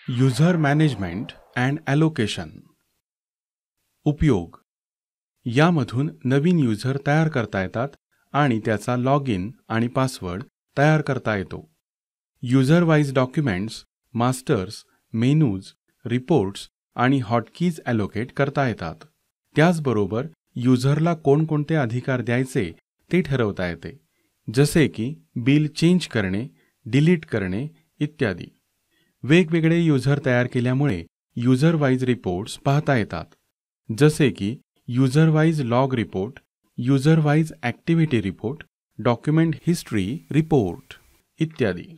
User management and allocation. उपयोग. यामधून नवीन user तयार करता येतात आणि त्याचा लॉग इन आणि पासवर्ड तयार करता येतो. User wise documents, masters, menus, reports आणि हॉटकीज ॲलोकेट करता येतात. त्याचबरोबर युजरला कोणकोणते अधिकार द्यायचे ते ठरवता येते, जसे की बिल चेंज करणे, डिलीट करणे इत्यादी. वेगवेगळे युजर तयार केल्यामुळे युजर वाईज रिपोर्ट्स पाहता येतात, जसे की user wise log report, user wise activity report, document history report इत्यादी.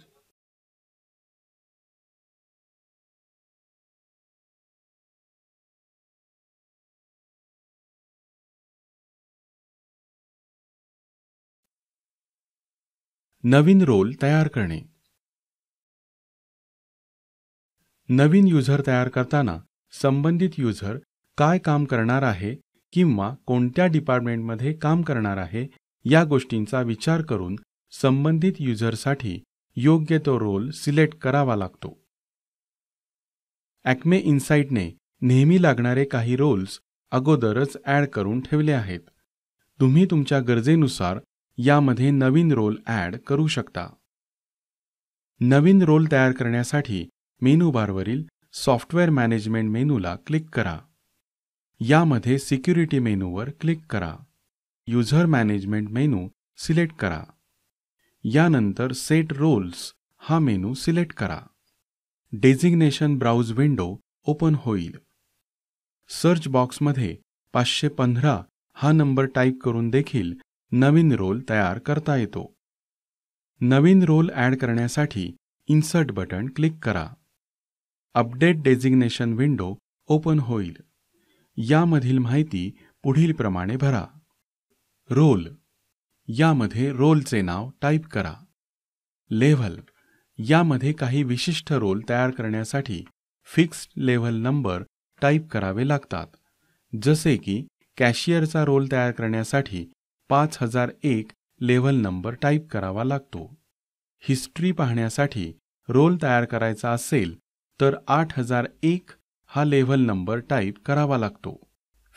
नवीन रोल तयार करणे. नवीन युजर तयार करताना संबंधित युजर काय काम करणार आहे किंवा कोणत्या डिपार्टमेंटमध्ये काम करणार आहे या गोष्टींचा विचार करून संबंधित युजरसाठी योग्य तो रोल सिलेक्ट करावा लागतो. ॲक्मे इन्साइटने नेहमी लागणारे काही रोल्स अगोदरच ॲड करून ठेवले आहेत. तुम्ही तुमच्या गरजेनुसार यामध्ये नवीन रोल ॲड करू शकता. नवीन रोल तयार करण्यासाठी मेनू बारवरील सॉफ्टवेअर मॅनेजमेंट मेनूला क्लिक करा. यामध्ये सिक्युरिटी मेनूवर क्लिक करा. युजर मॅनेजमेंट मेनू सिलेक्ट करा. यानंतर सेट रोल्स हा मेनू सिलेक्ट करा. डेझिग्नेशन ब्राउज विंडो ओपन होईल. सर्च बॉक्समध्ये 515 हा नंबर टाईप करून देखील नवीन रोल तयार करता येतो. नवीन रोल ॲड करण्यासाठी इन्सर्ट बटन क्लिक करा. अपडेट डेझिग्नेशन विंडो ओपन होईल. यामधील माहिती पुढील प्रमाणे भरा. रोल, यामध्ये रोलचे नाव टाईप करा. लेव्हल, यामध्ये काही विशिष्ट रोल तयार करण्यासाठी फिक्स्ड लेव्हल नंबर टाईप करावे लागतात, जसे की कॅशियरचा रोल तयार करण्यासाठी 5001 लेव्हल नंबर टाईप करावा लागतो. हिस्ट्री पाहण्यासाठी रोल तयार करायचा असेल तर 8001 हा लेव्हल नंबर टाईप करावा लागतो.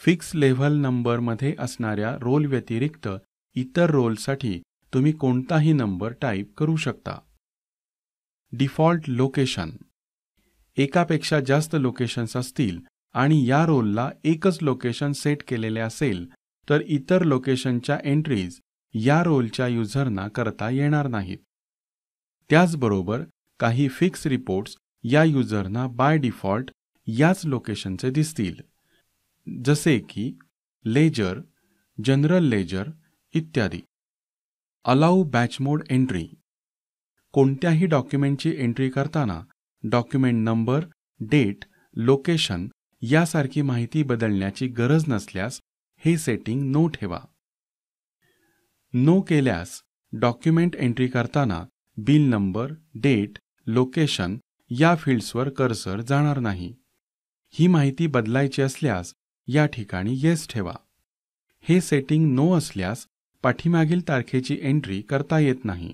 फिक्स लेव्हल नंबरमध्ये असणाऱ्या रोल व्यतिरिक्त इतर रोलसाठी तुम्ही कोणताही नंबर टाईप करू शकता. डिफॉल्ट लोकेशन, एकापेक्षा जास्त लोकेशन्स असतील आणि या रोलला एकच लोकेशन सेट केलेले असेल तर इतर लोकेशनच्या एंट्रीज या रोलच्या युजरना करता येणार नाहीत. त्याचबरोबर काही फिक्स रिपोर्ट्स या युजरना बाय डिफॉल्ट याच लोकेशनचे दिसतील, जसे की लेजर, जनरल लेजर इत्यादी. अलाऊ बॅच मोड एंट्री, कोणत्याही डॉक्युमेंटची एंट्री करताना डॉक्युमेंट नंबर, डेट, लोकेशन यासारखी माहिती बदलण्याची गरज नसल्यास हे सेटिंग नो ठेवा. नो केल्यास डॉक्युमेंट एंट्री करताना बिल नंबर, डेट, लोकेशन या फील्ड्सवर कर्सर जाणार नाही. ही माहिती बदलायची असल्यास या ठिकाणी येस ठेवा. हे सेटिंग नो असल्यास पाठीमागील तारखेची एंट्री करता येत नाही.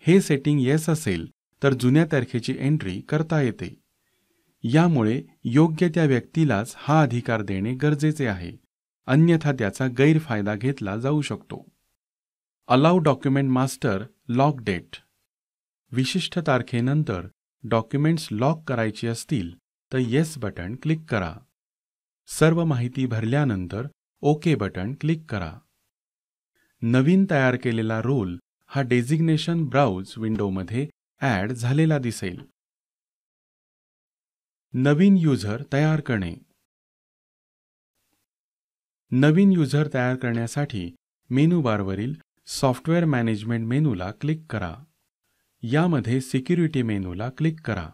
हे सेटिंग येस असेल तर जुन्या तारखेची एंट्री करता येते. यामुळे योग्य त्या व्यक्तीलाच हा अधिकार देणे गरजेचे आहे, अन्यथा त्याचा गैरफायदा घेतला जाऊ शकतो. Allow document master lock date, विशिष्ट तारखेनंतर डॉक्युमेंट्स लॉक करायची असतील तर येस बटन क्लिक करा. सर्व माहिती भरल्यानंतर ओके बटन क्लिक करा. नवीन तयार केलेला रोल हा डेझिग्नेशन ब्राउज विंडोमध्ये ॲड झालेला दिसेल. नवीन युजर तयार करणे. नवीन युजर तयार करण्यासाठी मेनू बारवरील सॉफ्टवेअर मॅनेजमेंट मेनूला क्लिक करा. यामध्ये सिक्युरिटी मेनूला क्लिक करा.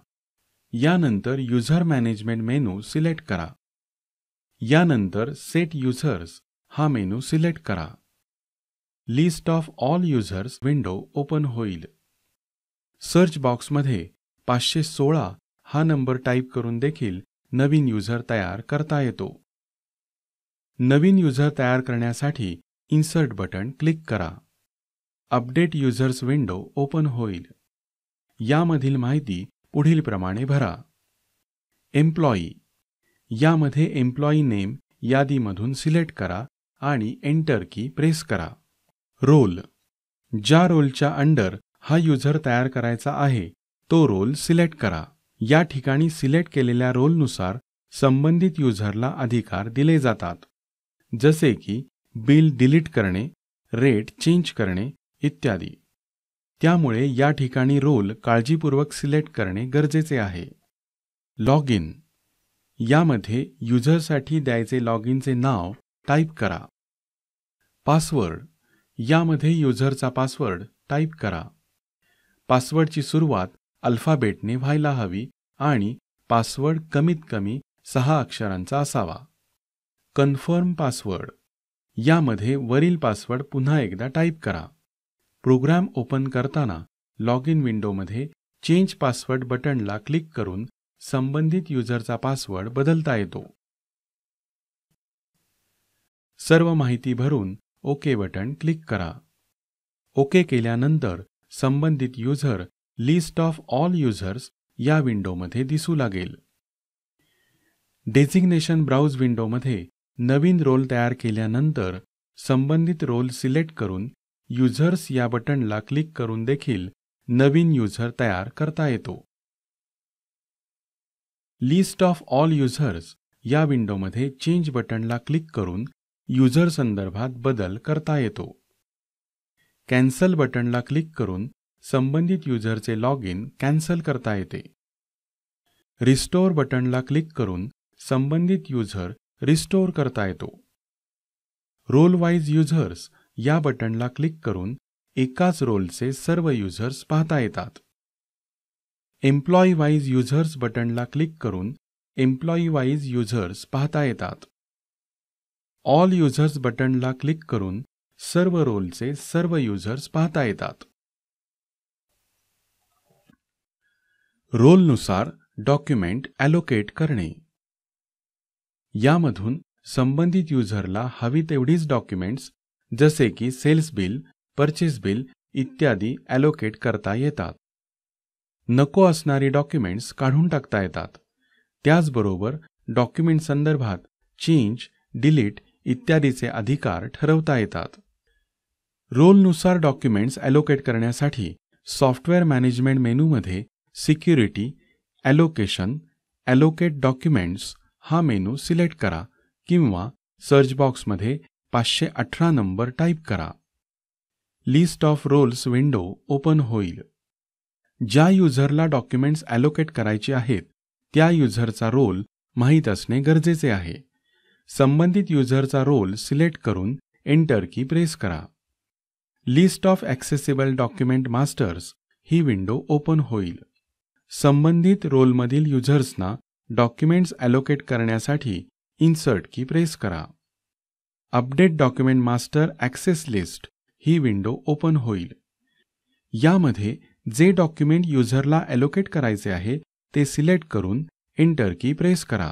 यानंतर युजर मॅनेजमेंट मेनू सिलेक्ट करा. यानंतर सेट युजर्स हा मेनू सिलेक्ट करा. List of all users window open होईल. सर्च बॉक्समध्ये 516 हा नंबर टाईप करून देखील नवीन युजर तयार करता येतो. नवीन युजर तयार करण्यासाठी इन्सर्ट बटन क्लिक करा. अपडेट युजर्स विंडो ओपन होईल. यामधील माहिती पुढीलप्रमाणे भरा. एम्प्लॉई यामध्ये एम्प्लॉई नेम यादीमधून सिलेक्ट करा आणि एंटर की प्रेस करा. रोल ज्या रोलच्या अंडर हा युजर तयार करायचा आहे तो रोल सिलेक्ट करा. या ठिकाणी सिलेक्ट केलेल्या रोलनुसार संबंधित युजरला अधिकार दिले जातात, जसे की बिल डिलीट करणे, रेट चेंज करणे इत्यादी. त्यामुळे या ठिकाणी रोल काळजीपूर्वक सिलेक्ट करणे गरजेचे आहे. लॉग इन यामध्ये युजरसाठी द्यायचे लॉग इनचे नाव टाईप करा. पासवर्ड यामध्ये युजरचा पासवर्ड टाईप करा. पासवर्डची सुरुवात अल्फाबेटने व्हायला हवी आणि पासवर्ड कमीत कमी 6 अक्षरांचा असावा. कन्फर्म पासवर्ड यामध्ये वरील पासवर्ड पुन्हा एकदा टाईप करा. प्रोग्राम ओपन करताना लॉग इन विंडोमध्ये चेंज पासवर्ड बटनला क्लिक करून संबंधित युजरचा पासवर्ड बदलता येतो. सर्व माहिती भरून ओके बटन क्लिक करा. ओके केल्यानंतर संबंधित user list of all users या विंडोमध्ये दिसू लागेल. डेझिग्नेशन ब्राउज विंडोमध्ये नवीन रोल तयार केल्यानंतर संबंधित रोल सिलेक्ट करून युजर्स या बटनला क्लिक करून देखील नवीन युजर तयार करता येतो. लिस्ट ऑफ ऑल युजर्स या विंडोमध्ये चेंज बटनला क्लिक करून युजर संदर्भात बदल करता येतो. कॅन्सल बटनला क्लिक करून संबंधित युजरचे लॉग इन कॅन्सल करता येते. रिस्टोअर बटनला क्लिक करून संबंधित युजर रिस्टोअर करता येतो. रोल वाईज युजर्स या बटनला क्लिक करून एकाच रोलचे सर्व युजर्स पाहता येतात. एम्प्लॉई वाईज युजर्स बटनला क्लिक करून एम्प्लॉई वाईज युजर्स पाहता येतात. ऑल युजर्स बटनला क्लिक करून सर्व रोलचे सर्व युजर्स पाहता येतात. रोलनुसार डॉक्युमेंट ॲलोकेट करणे यामधून संबंधित युजरला हवी तेवढीच डॉक्युमेंट्स जसे की सेल्स बिल, परचेस बिल इत्यादी ॲलोकेट करता येतात. नको असणारी डॉक्युमेंट्स काढून टाकता येतात. त्याचबरोबर डॉक्युमेंट संदर्भात चेंज, डिलीट इत्यादीचे अधिकार ठरवता येतात. रोलनुसार डॉक्युमेंट्स ॲलोकेट करण्यासाठी सॉफ्टवेअर मॅनेजमेंट मेनूमध्ये सिक्युरिटी, ॲलोकेशन, ॲलोकेट डॉक्युमेंट्स हा मेनू सिलेक्ट करा किंवा सर्च बॉक्समध्ये 518 नंबर टाईप करा. List of roles window open होईल. ज्या युजरला डॉक्युमेंट्स ॲलोकेट करायचे आहेत त्या युजरचा रोल माहीत असणे गरजेचे आहे. संबंधित युजरचा रोल सिलेक्ट करून एंटर की प्रेस करा. List of accessible document masters he window open होईल. संबंधित रोलमधील युजर्सना डॉक्युमेंट्स ॲलोकेट करण्यासाठी इन्सर्ट की प्रेस करा. Update document master access list ही विंडो ओपन होईल. यामध्ये जे डॉक्युमेंट युजरला ॲलोकेट करायचे आहे ते सिलेक्ट करून एंटर की प्रेस करा.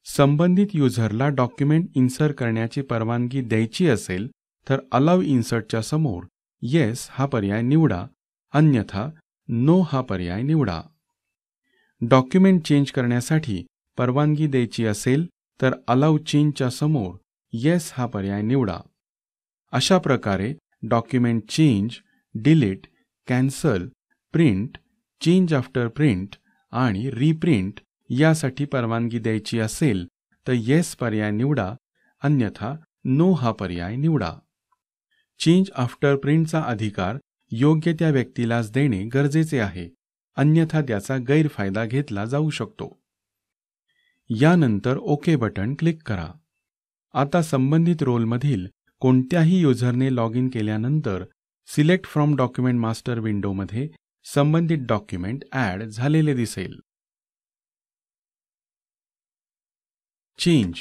संबंधित युजरला डॉक्युमेंट इन्सर्ट करण्याची परवानगी द्यायची असेल तर अलाउ इन्सर्टच्या समोर येस हा पर्याय निवडा, अन्यथा नो हा पर्याय निवडा. डॉक्युमेंट चेंज करण्यासाठी परवानगी द्यायची असेल तर अलाउ चेंजच्या समोर येस हा पर्याय निवडा. अशा प्रकारे document change, delete, cancel, print, change after print आणि रीप्रिंट यासाठी परवानगी द्यायची असेल तर येस पर्याय निवडा, अन्यथा नो हा पर्याय निवडा. चेंज आफ्टर प्रिंटचा अधिकार योग्य त्या व्यक्तीलाच देणे गरजेचे आहे, अन्यथा त्याचा गैरफायदा घेतला जाऊ शकतो. यानंतर ओके बटन क्लिक करा. आता संबंधित रोलमधील कोणत्याही युजरने लॉग इन केल्यानंतर सिलेक्ट फ्रॉम डॉक्युमेंट मास्टर विंडोमध्ये संबंधित डॉक्युमेंट ॲड झालेले दिसेल. चेंज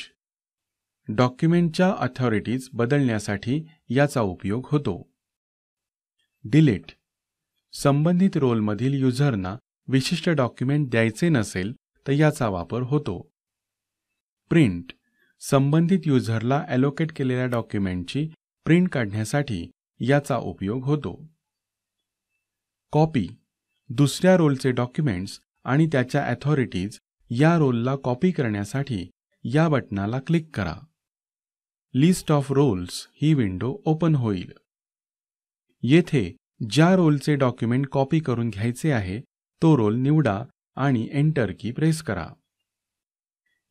डॉक्युमेंटच्या अथॉरिटीज बदलण्यासाठी याचा उपयोग होतो. डिलीट संबंधित रोलमधील युजरना विशिष्ट डॉक्युमेंट द्यायचे नसेल तर याचा वापर होतो. प्रिंट संबंधित युजरला ॲलोकेट केलेल्या डॉक्युमेंटची प्रिंट काढण्यासाठी याचा उपयोग होतो. कॉपी दुसऱ्या रोलचे डॉक्युमेंट्स आणि त्याच्या अथॉरिटीज या रोलला कॉपी करण्यासाठी या बटणाला क्लिक करा. लिस्ट ऑफ रोल्स ही विंडो ओपन होईल. येथे ज्या रोलचे डॉक्युमेंट कॉपी करून घ्यायचे आहे तो रोल निवडा आणि एंटर की प्रेस करा.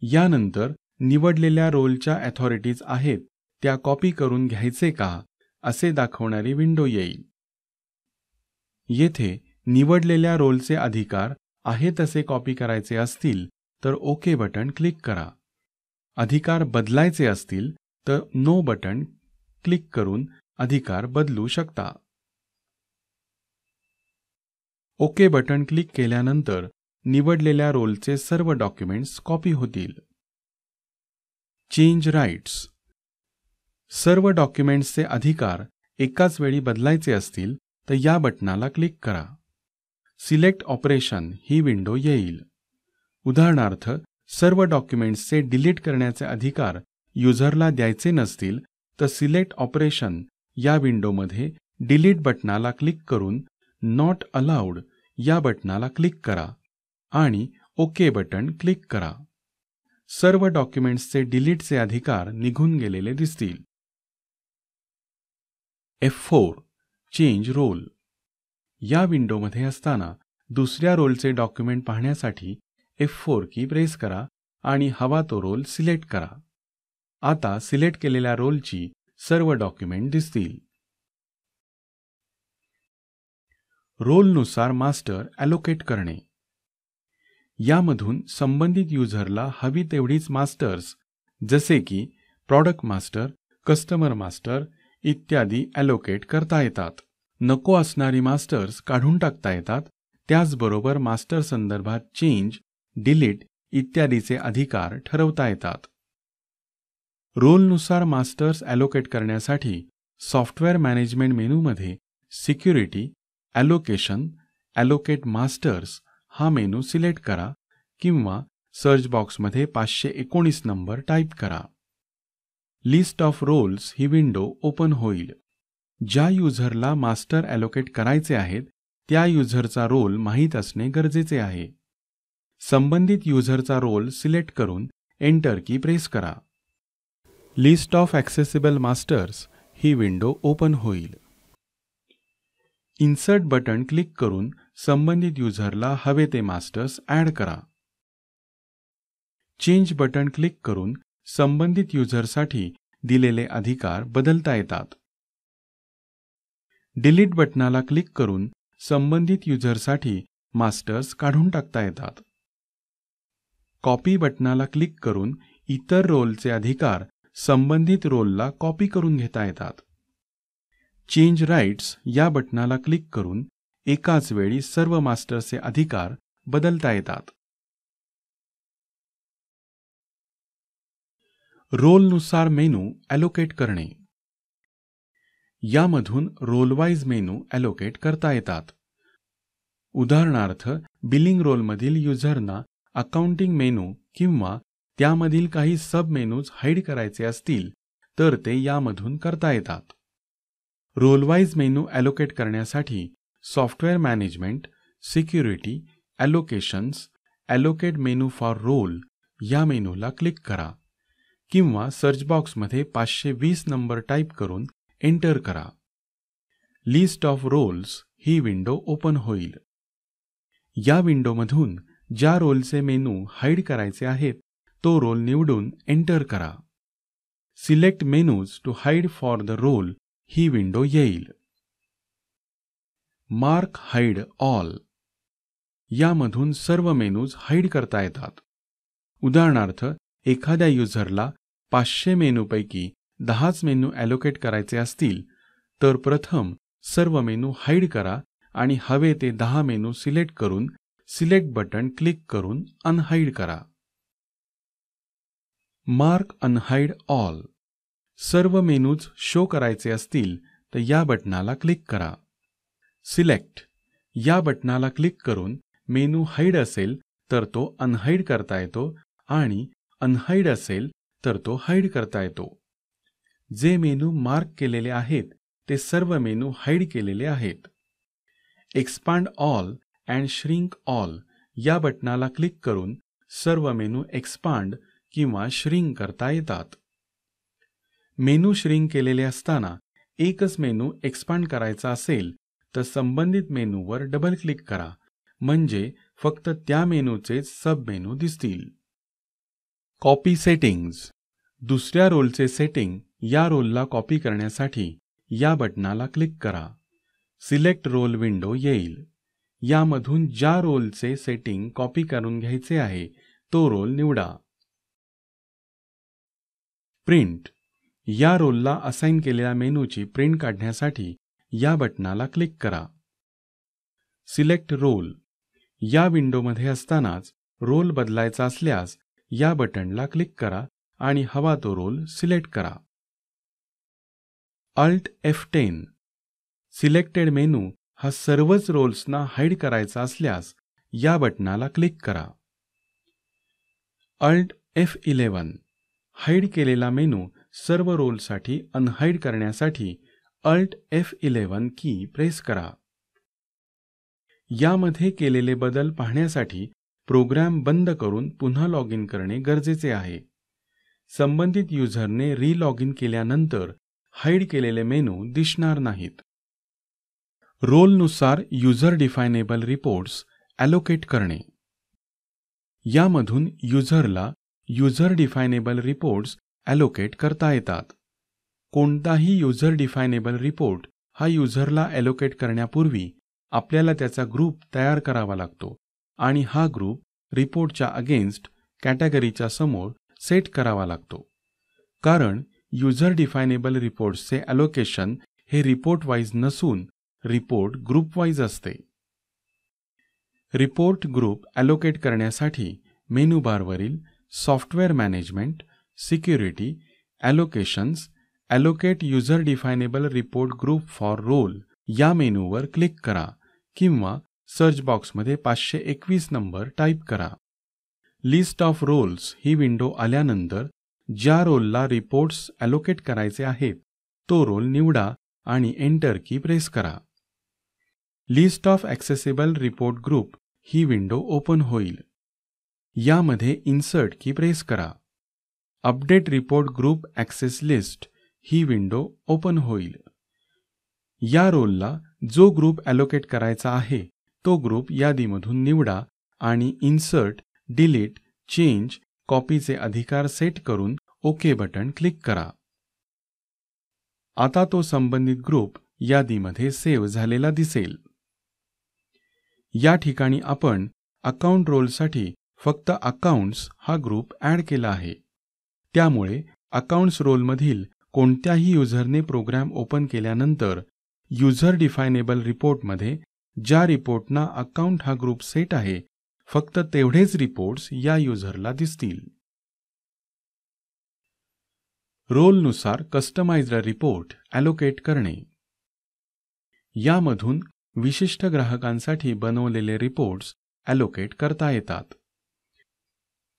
यानंतर निवडलेल्या रोलच्या अथॉरिटीज आहेत त्या कॉपी करून घ्यायचे का असे दाखवणारी विंडो येईल. येथे निवडलेल्या रोलचे अधिकार आहे तसे कॉपी करायचे असतील तर ओके बटन क्लिक करा. अधिकार बदलायचे असतील तर नो बटन क्लिक करून अधिकार बदलू शकता. ओके बटन क्लिक केल्यानंतर निवडलेल्या रोलचे सर्व डॉक्युमेंट्स कॉपी होतील. Change rights. सर्व डॉक्युमेंट्सचे अधिकार एकाच वेळी बदलायचे असतील तर या बटणाला क्लिक करा. सिलेक्ट ऑपरेशन ही विंडो येईल. उदाहरणार्थ सर्व डॉक्युमेंट्सचे डिलीट करण्याचे अधिकार युजरला द्यायचे नसतील तर सिलेक्ट ऑपरेशन या विंडोमध्ये डिलीट बटणाला क्लिक करून नॉट अलाउड या बटणाला क्लिक करा आणि ओके बटन क्लिक करा. सर्व डॉक्युमेंट्सचे डिलीटचे अधिकार निघून गेलेले दिसतील. F4 change role. या विंडोमध्ये असताना दुसऱ्या रोलचे डॉक्युमेंट पाहण्यासाठी F4 की प्रेस करा आणि हवा तो रोल सिलेक्ट करा. आता सिलेक्ट केलेल्या रोलची सर्व डॉक्युमेंट दिसतील. रोलनुसार मास्टर ॲलोकेट करणे. यामधून संबंधित युजरला हवी तेवढीच मास्टर्स जसे की प्रॉडक्ट मास्टर, कस्टमर मास्टर इत्यादी ॲलोकेट करता येतात. नको असणारी मास्टर्स काढून टाकता येतात. त्याचबरोबर मास्टर संदर्भात चेंज, डिलीट इत्यादीचे अधिकार ठरवता येतात. रोलनुसार मास्टर्स ॲलोकेट करण्यासाठी सॉफ्टवेअर मॅनेजमेंट मेनूमध्ये सिक्युरिटी, ॲलोकेशन, ॲलोकेट मास्टर्स हा मेनू सिलेक्ट करा किंवा सर्च बॉक्समध्ये 519 नंबर टाईप करा. लिस्ट ऑफ रोल्स ही विंडो ओपन होईल. ज्या युजरला मास्टर ॲलोकेट करायचे आहेत त्या युजरचा रोल माहीत असणे गरजेचे आहे. संबंधित युजरचा रोल सिलेक्ट करून एंटर की प्रेस करा. List of accessible masters he window open होईल. इन्सर्ट बटन क्लिक करून संबंधित युजरला हवे ते मास्टर्स ॲड करा. चेंज बटन क्लिक करून संबंधित युजरसाठी दिलेले अधिकार बदलता येतात. डिलीट बटनाला क्लिक करून संबंधित युजरसाठी मास्टर्स काढून टाकता येतात. कॉपी बटनाला क्लिक करून इतर रोलचे अधिकार संबंधित रोलला कॉपी करून घेता येतात. चेंज राईट्स या बटनाला क्लिक करून एकाच वेळी सर्व मास्टर्सचे अधिकार बदलता येतात. रोलनुसार मेनू ॲलोकेट करणे. यामधून रोलवाईज मेनू ॲलोकेट करता येतात. उदाहरणार्थ बिलिंग रोलमधील युजरना अकाउंटिंग मेनू किंवा त्यामधील काही सब मेनूज हाईड करायचे असतील तर ते यामधून करता येतात. रोलवाईज मेनू ॲलोकेट करण्यासाठी software management, security, allocations, allocate menu for role या मेनूला क्लिक करा किंवा सर्च बॉक्समध्ये 520 नंबर टाईप करून एंटर करा. लिस्ट ऑफ रोल्स ही विंडो ओपन होईल. या विंडोमधून ज्या रोलचे मेनू हाईड करायचे आहेत तो रोल निवडून एंटर करा. Select menus to hide for the role ही विंडो येईल. Mark hide all. यामधून सर्व मेनूज हाईड करता येतात. उदाहरणार्थ एखाद्या युजरला 500 मेनूपैकी 10च मेनू ॲलोकेट करायचे असतील तर प्रथम सर्व मेनू हाईड करा आणि हवे ते 10 मेनू सिलेक्ट करून सिलेक्ट बटन क्लिक करून अनहाईड करा. Mark unhide all. सर्व मेनूज शो करायचे असतील तर या बटणाला क्लिक करा. सिलेक्ट या बटणाला क्लिक करून मेनू हाईड असेल तर तो अनहाईड करता येतो आणि अनहाईड असेल तर तो हाईड करता येतो. जे मेनू मार्क केलेले आहेत ते सर्व मेनू हाईड केलेले आहेत. Expand all and shrink all या बटनाला क्लिक करून सर्व मेनू एक्सपांड किंवा श्रिंक करता येतात. मेनू श्रिंक केलेले असताना एकच मेनू एक्सपांड करायचा असेल तर संबंधित मेनूवर डबल क्लिक करा, म्हणजे फक्त त्या मेनूचेच सब मेनू दिसतील. Copy settings. दुसऱ्या रोलचे सेटिंग या रोलला कॉपी करण्यासाठी या बटनाला क्लिक करा. सिलेक्ट रोल विंडो येईल. यामधून ज्या रोलचे सेटिंग कॉपी करून घ्यायचे आहे तो रोल निवडा. प्रिंट. या रोलला असाइन केलेल्या मेनूची प्रिंट काढण्यासाठी या बटनाला क्लिक करा. Select role. या विंडोमध्ये असतानाच रोल बदलायचा असल्यास या बटनला क्लिक करा आणि हवा तो रोल सिलेक्ट करा. Alt F10. सिलेक्टेड मेनू हा सर्वच रोल्सना हाईड करायचा असल्यास या बटनाला क्लिक करा. Alt F11. हाईड केलेला मेनू सर्व रोलसाठी अनहाईड करण्यासाठी Alt F11 की प्रेस करा. यामध्ये केलेले बदल पाहण्यासाठी प्रोग्राम बंद करून पुन्हा लॉग इन करणे गरजेचे आहे. संबंधित युजरने री-लॉग इन केल्यानंतर हाईड केलेले मेनू दिसणार नाहीत. रोलनुसार युजर डिफायनेबल रिपोर्ट्स ॲलोकेट करणे. यामधून युजरला युजर डिफायनेबल रिपोर्ट्स ॲलोकेट करता येतात. कोणताही युजर डिफायनेबल रिपोर्ट हा युजरला ॲलोकेट करण्यापूर्वी आपल्याला त्याचा ग्रुप तयार करावा लागतो आणि हा ग्रुप रिपोर्टच्या अगेन्स्ट कॅटेगरीच्या समोर सेट करावा लागतो. कारण युजर डिफायनेबल रिपोर्ट्सचे ॲलोकेशन हे रिपोर्ट वाईज नसून रिपोर्ट ग्रुप वाईज असते. रिपोर्ट ग्रुप ॲलोकेट करण्यासाठी मेनू बारवरील software management, security, allocations, allocate user definable report group for role या मेनूवर क्लिक करा किंवा सर्च बॉक्समध्ये 521 नंबर टाईप करा. लिस्ट ऑफ रोल्स ही विंडो आल्यानंतर ज्या रोलला रिपोर्ट्स ॲलोकेट करायचे आहेत तो रोल निवडा आणि एंटर की प्रेस करा. List of accessible report group ही विंडो ओपन होईल. यामध्ये इन्सर्ट की प्रेस करा. Update report group access list ही विंडो ओपन होईल. या रोलला जो ग्रुप ॲलोकेट करायचा आहे तो ग्रुप यादीमधून निवडा आणि इन्सर्ट, डिलीट, चेंज, कॉपीचे अधिकार सेट करून ओके बटन क्लिक करा. आता तो संबंधित ग्रुप यादीमध्ये सेव्ह झालेला दिसेल. या ठिकाणी आपण अकाउंट रोलसाठी फक्त अकाउंट्स हा ग्रुप ॲड केला आहे. त्यामुळे अकाउंट्स रोलमधील कोणत्याही युजरने प्रोग्राम ओपन केल्यानंतर युजर डिफायनेबल रिपोर्टमध्ये ज्या रिपोर्टना अकाउंट हा ग्रुप सेट आहे फक्त तेवढेच रिपोर्ट्स या युजरला दिसतील. रोलनुसार कस्टमाइज्ड रिपोर्ट ॲलोकेट करणे. यामधून विशिष्ट ग्राहकांसाठी बनवलेले रिपोर्ट्स ॲलोकेट करता येतात.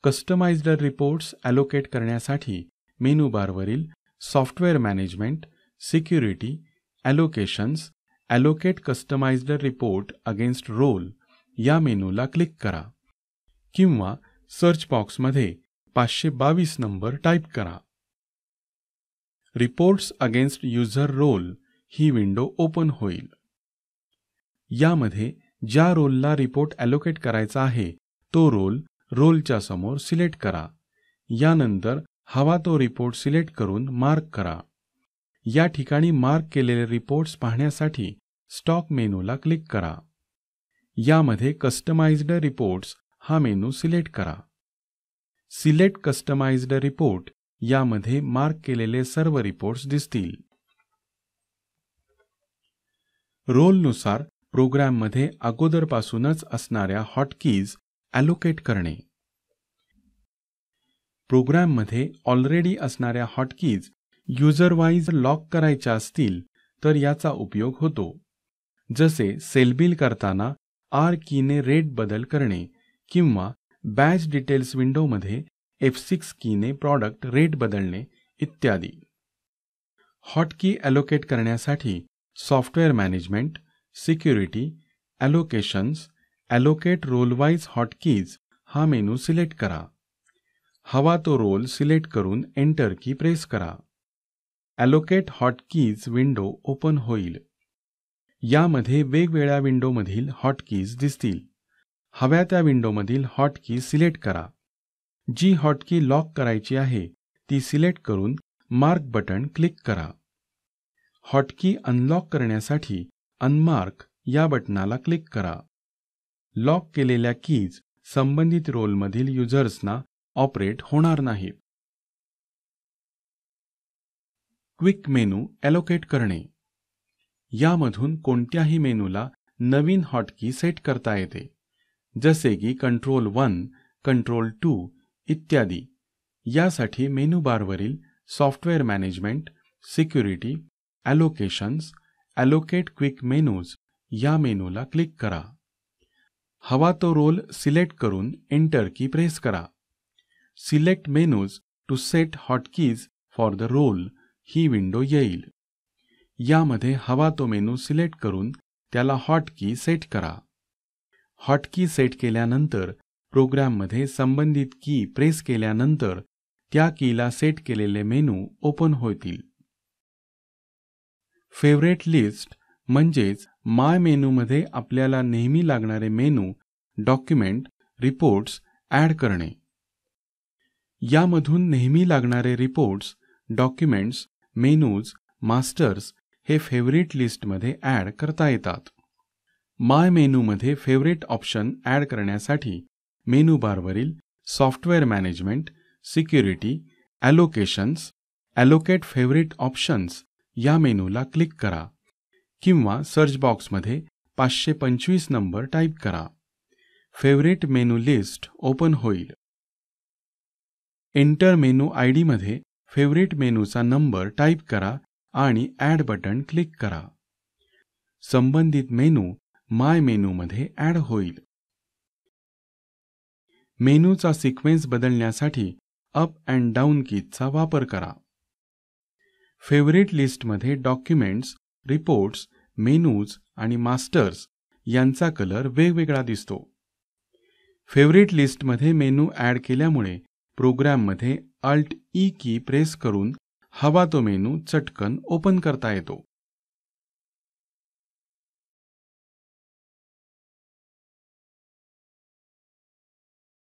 कस्टमाइज्ड रिपोर्ट्स ॲलोकेट करण्यासाठी मेनू बारवरील software management, security, allocations, allocate customized report against role या मेनूला क्लिक करा किंवा सर्च बॉक्समध्ये 522 नंबर टाईप करा. रिपोर्ट्स अगेन्स्ट युजर रोल ही विंडो ओपन होईल. यामध्ये ज्या रोलला रिपोर्ट ॲलोकेट करायचा आहे तो रोल रोलच्या समोर सिलेक्ट करा. यानंतर हवा तो रिपोर्ट सिलेक्ट करून मार्क करा. या ठिकाणी मार्क केलेले रिपोर्ट्स पाहण्यासाठी स्टॉक मेनूला क्लिक करा. यामध्ये कस्टमाइज्ड रिपोर्ट्स हा मेनू सिलेक्ट करा. सिलेक्ट कस्टमाइज्ड रिपोर्ट यामध्ये मार्क केलेले सर्व रिपोर्ट्स दिसतील. रोलनुसार प्रोग्राममध्ये अगोदरपासूनच असणाऱ्या हॉटकीज ॲलोकेट करणे. प्रोग्राममध्ये ऑलरेडी असणाऱ्या हॉटकीज युजर वाईज लॉक करायच्या असतील तर याचा उपयोग होतो. जसे सेल बिल करताना आर कीने रेट बदल करणे किंवा बॅच डिटेल्स विंडोमध्ये F6 कीने प्रॉडक्ट रेट बदलणे इत्यादी. हॉटकी ॲलोकेट करण्यासाठी software management, security, allocations, ॲलोकेट रोलवाईज hotkeys हा मेनू सिलेक्ट करा. हवा तो रोल सिलेक्ट करून एंटर की प्रेस करा. ॲलोकेट हॉटकीज विंडो ओपन होईल. यामध्ये वेगवेगळ्या विंडोमधील हॉटकीज दिसतील. हव्या त्या विंडोमधील हॉटकी सिलेक्ट करा. जी हॉटकी लॉक करायची आहे ती सिलेक्ट करून मार्क बटन क्लिक करा. हॉटकी अनलॉक करण्यासाठी अनमार्क या बटनाला क्लिक करा. लॉक केलेल्या कीज संबंधित रोलमधील युजर्सना ऑपरेट होणार नाहीत. क्विक मेनू ॲलोकेट करणे. यामधून कोणत्याही मेनूला नवीन हॉटकी सेट करता येते, जसे की Ctrl+1, Ctrl+2 इत्यादी. यासाठी मेनू बारवरील software management, security, allocations, allocate quick menus या मेनूला क्लिक करा. हवा तो रोल सिलेक्ट करून एंटर की प्रेस करा. Select menus to set hotkeys for the role ही विंडो येईल. यामध्ये हवा तो मेनू सिलेक्ट करून त्याला हॉटकी सेट करा. हॉटकी सेट केल्यानंतर प्रोग्राममध्ये संबंधित की प्रेस केल्यानंतर त्या कीला सेट केलेले मेनू ओपन होतील. फेवरेट लिस्ट म्हणजेच माय मेनूमध्ये आपल्याला नेहमी लागणारे मेनू, डॉक्युमेंट, रिपोर्ट्स ॲड करणे. यामधून नेहमी लागणारे रिपोर्ट्स, डॉक्युमेंट्स, मेनूज, मास्टर्स हे फेवरेट लिस्टमध्ये ॲड करता येतात. माय मेनूमध्ये फेवरेट ऑप्शन ॲड करण्यासाठी मेनू बारवरील software management, security, allocations, allocate favourite options या मेनूला क्लिक करा किंवा सर्च बॉक्समध्ये 525 नंबर टाईप करा. फेवरेट मेनू लिस्ट ओपन होईल. एंटर मेनू आयडीमध्ये फेवरेट मेनूचा नंबर टाईप करा आणि ॲड बटन क्लिक करा. संबंधित मेनू माय मेनूमध्ये ॲड होईल. मेनूचा सिक्वेन्स बदलण्यासाठी अप अँड डाऊन कीजचा वापर करा. फेवरेट लिस्टमध्ये डॉक्युमेंट्स, रिपोर्ट्स, मेनूज आणि मास्टर्स यांचा कलर वेगवेगळा दिसतो. फेवरेट लिस्टमध्ये मेनू ॲड केल्यामुळे प्रोग्राममध्ये Alt E की प्रेस करून हवा तो मेनू चटकन ओपन करता येतो.